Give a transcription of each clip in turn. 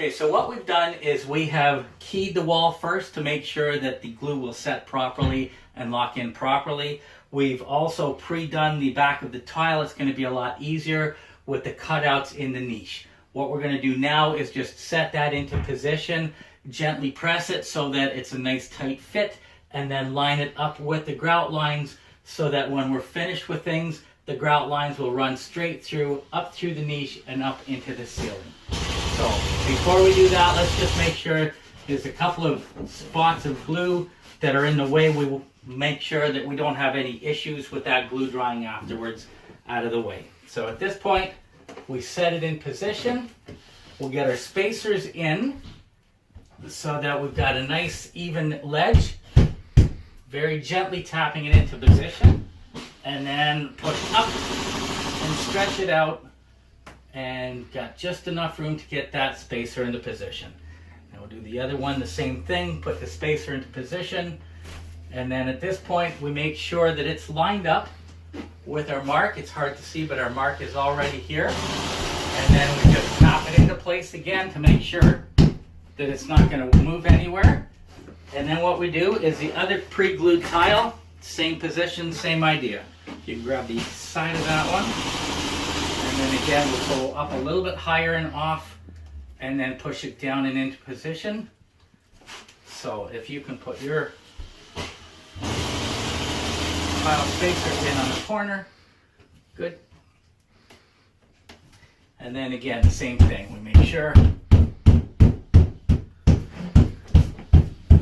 Okay, so what we've done is we have keyed the wall first to make sure that the glue will set properly and lock in properly. We've also pre-done the back of the tile. It's going to be a lot easier with the cutouts in the niche. What we're going to do now is just set that into position, gently press it so that it's a nice tight fit, and then line it up with the grout lines so that when we're finished with things, the grout lines will run straight through, up through the niche and up into the ceiling. So before we do that, let's just make sure there's a couple of spots of glue that are in the way. We will make sure that we don't have any issues with that glue drying afterwards out of the way. So at this point, we set it in position. We'll get our spacers in so that we've got a nice even ledge. Very gently tapping it into position. And then push up and stretch it out. And got just enough room to get that spacer into position. Now we'll do the other one, the same thing, put the spacer into position, and then at this point we make sure that it's lined up with our mark. It's hard to see, but our mark is already here. And then we just tap it into place again to make sure that it's not going to move anywhere. And then what we do is the other pre-glued tile, same position, same idea. You can grab the side of that one. And then again, we'll go up a little bit higher and off, and then push it down and into position. So if you can put your tile spacers in on the corner, good. And then again, the same thing. We make sure.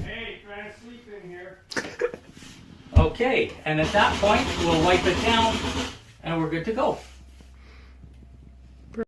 Hey, trying to sleep in here. Okay, and at that point, we'll wipe it down, and we're good to go.